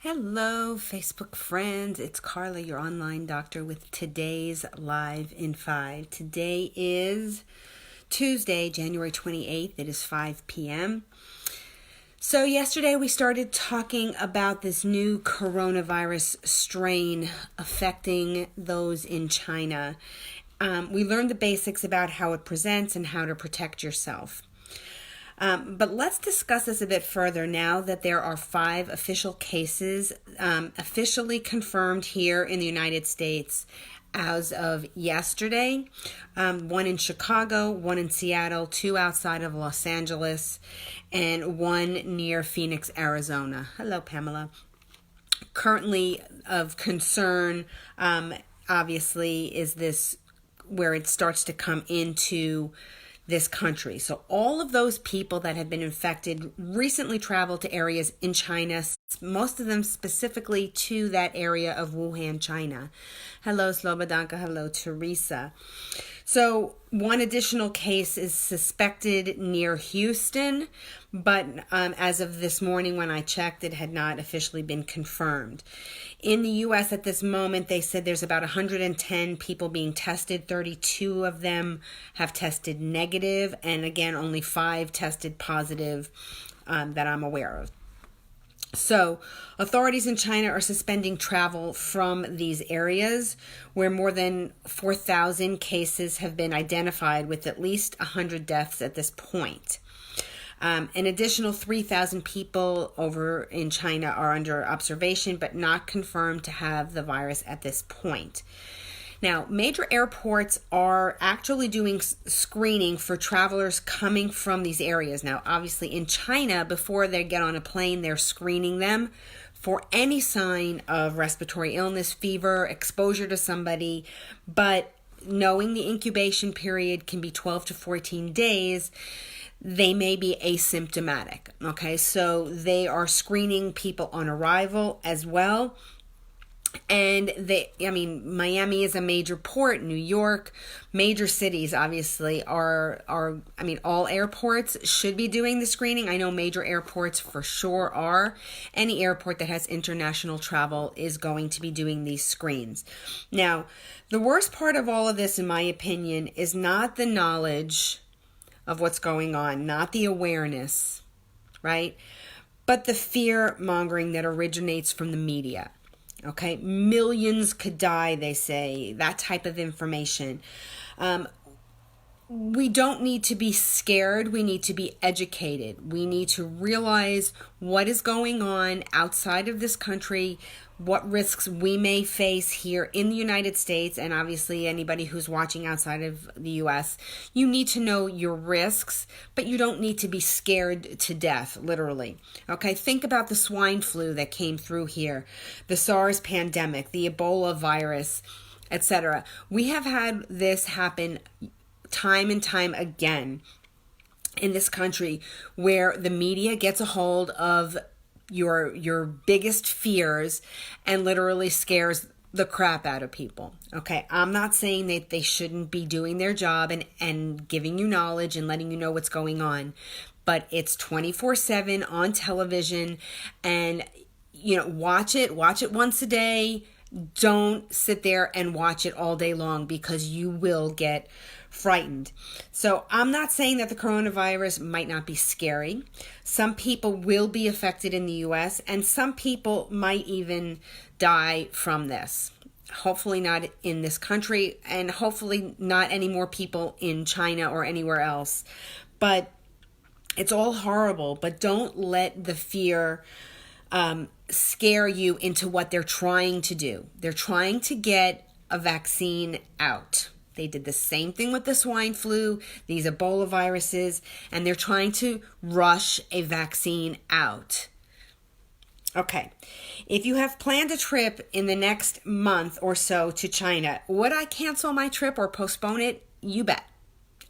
Hello, Facebook friends. It's Carla, your online doctor, with today's Live in 5. Today is Tuesday, January 28th. It is 5 p.m. So yesterday we started talking about this new coronavirus strain affecting those in China. We learned the basics about how it presents and how to protect yourself. But let's discuss this a bit further now that there are 5 official cases officially confirmed here in the United States as of yesterday. 1 in Chicago, 1 in Seattle, 2 outside of Los Angeles, and 1 near Phoenix, Arizona. Hello, Pamela. Currently of concern, obviously, is this where it starts to come into this country. So all of those people that have been infected recently traveled to areas in China, most of them specifically to that area of Wuhan, China. Hello, Slobodanka. Hello, Teresa. So 1 additional case is suspected near Houston, but as of this morning when I checked, it had not officially been confirmed. In the U.S. at this moment, they said there's about 110 people being tested. 32 of them have tested negative, and again, only 5 tested positive that I'm aware of. So, authorities in China are suspending travel from these areas where more than 4,000 cases have been identified with at least 100 deaths at this point. An additional 3,000 people over in China are under observation but not confirmed to have the virus at this point. Now, major airports are actually doing screening for travelers coming from these areas. Now, obviously in China, before they get on a plane, they're screening them for any sign of respiratory illness, fever, exposure to somebody. But knowing the incubation period can be 12 to 14 days, they may be asymptomatic. Okay, so they are screening people on arrival as well. And Miami is a major port, New York, major cities obviously are all airports should be doing the screening. I know major airports for sure are. Any airport that has international travel is going to be doing these screens. Now, the worst part of all of this, in my opinion, is not the knowledge of what's going on, not the awareness, right? But the fear mongering that originates from the media. Okay, millions could die, they say, that type of information. We don't need to be scared. We need to be educated. We need to realize what is going on outside of this country, what risks we may face here in the United States, and obviously anybody who's watching outside of the U.S. You need to know your risks, but you don't need to be scared to death, literally. Okay, think about the swine flu that came through here, the SARS pandemic, the Ebola virus, etc. We have had this happen time and time again in this country, where the media gets a hold of your biggest fears and literally scares the crap out of people. Okay, I'm not saying that they shouldn't be doing their job and giving you knowledge and letting you know what's going on, but it's 24/7 on television, and watch it once a day. Don't sit there and watch it all day long, because you will get frightened. So I'm not saying that the coronavirus might not be scary. Some people will be affected in the U.S., and some people might even die from this. Hopefully not in this country, and hopefully not any more people in China or anywhere else. But it's all horrible. But don't let the fear scare you into what they're trying to do. They're trying to get a vaccine out. They did the same thing with the swine flu, these Ebola viruses, and they're trying to rush a vaccine out. Okay, if you have planned a trip in the next month or so to China, would I cancel my trip or postpone it? You bet.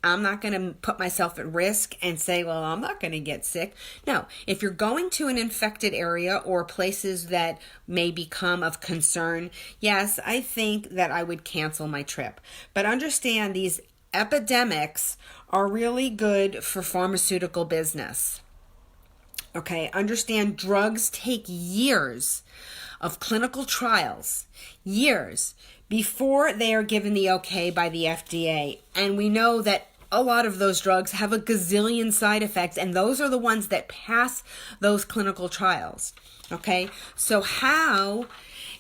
I'm not going to put myself at risk and say, well, I'm not going to get sick. No, if you're going to an infected area or places that may become of concern, yes, I think that I would cancel my trip. But understand, these epidemics are really good for pharmaceutical business. Okay, understand drugs take years of clinical trials, years, before they are given the okay by the FDA. And we know that a lot of those drugs have a gazillion side effects, and those are the ones that pass those clinical trials. Okay, so how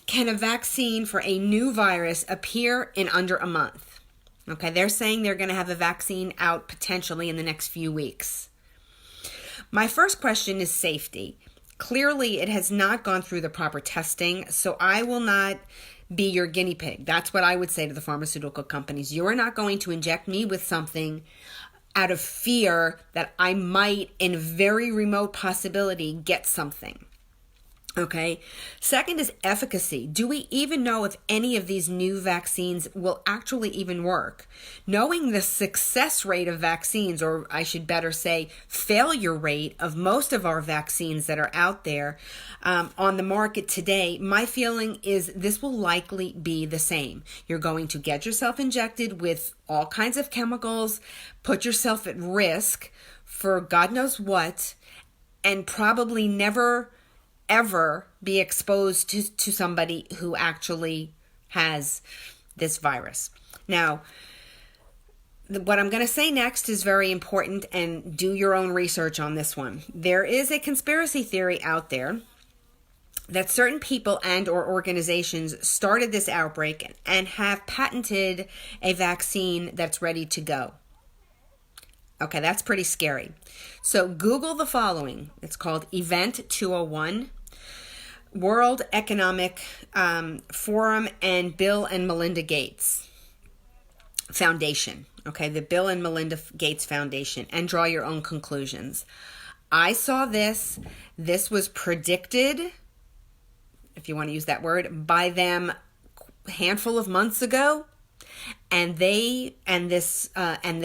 can a vaccine for a new virus appear in under a month? Okay, they're saying they're going to have a vaccine out potentially in the next few weeks. My first question is safety. Clearly, it has not gone through the proper testing, so I will not be your guinea pig. That's what I would say to the pharmaceutical companies. You are not going to inject me with something out of fear that I might, in very remote possibility, get something. Okay. Second is efficacy. Do we even know if any of these new vaccines will actually even work? Knowing the success rate of vaccines, or I should better say failure rate of most of our vaccines that are out there on the market today, my feeling is this will likely be the same. You're going to get yourself injected with all kinds of chemicals, put yourself at risk for God knows what, and probably never ever be exposed to somebody who actually has this virus. Now, what I'm going to say next is very important, and do your own research on this one. There is a conspiracy theory out there that certain people and or organizations started this outbreak and have patented a vaccine that's ready to go. Okay, that's pretty scary. So Google the following. It's called Event 201, World Economic Forum, and Bill and Melinda Gates Foundation. Okay, the Bill and Melinda Gates Foundation, and draw your own conclusions. I saw this. This was predicted, if you want to use that word, by them a handful of months ago. And the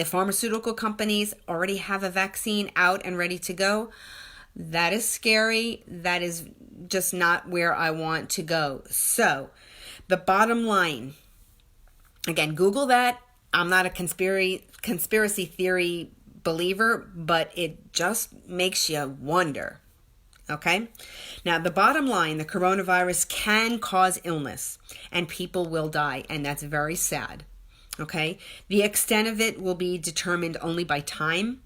pharmaceutical companies already have a vaccine out and ready to go. That is scary. That is just not where I want to go. So, the bottom line, again, Google that. I'm not a conspiracy theory believer, but it just makes you wonder. Okay? Now, the bottom line, the coronavirus can cause illness and people will die, and that's very sad. Okay? The extent of it will be determined only by time,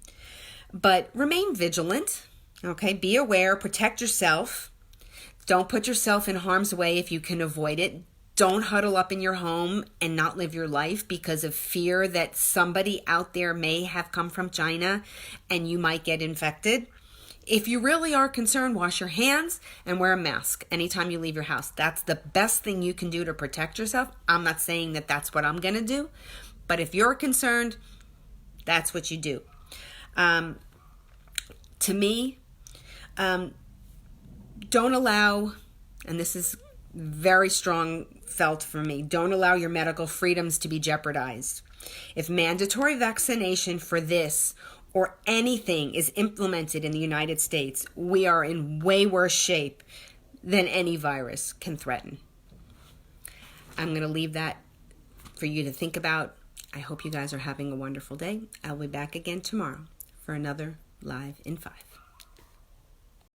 but remain vigilant. Okay? Be aware, protect yourself. Don't put yourself in harm's way if you can avoid it. Don't huddle up in your home and not live your life because of fear that somebody out there may have come from China and you might get infected. If you really are concerned, wash your hands and wear a mask anytime you leave your house. That's the best thing you can do to protect yourself. I'm not saying that that's what I'm going to do, but if you're concerned, that's what you do. To me, don't allow, and this is very strong felt for me, don't allow your medical freedoms to be jeopardized. If mandatory vaccination for this or anything is implemented in the United States, we are in way worse shape than any virus can threaten. I'm going to leave that for you to think about. I hope you guys are having a wonderful day. I'll be back again tomorrow for another Live in 5.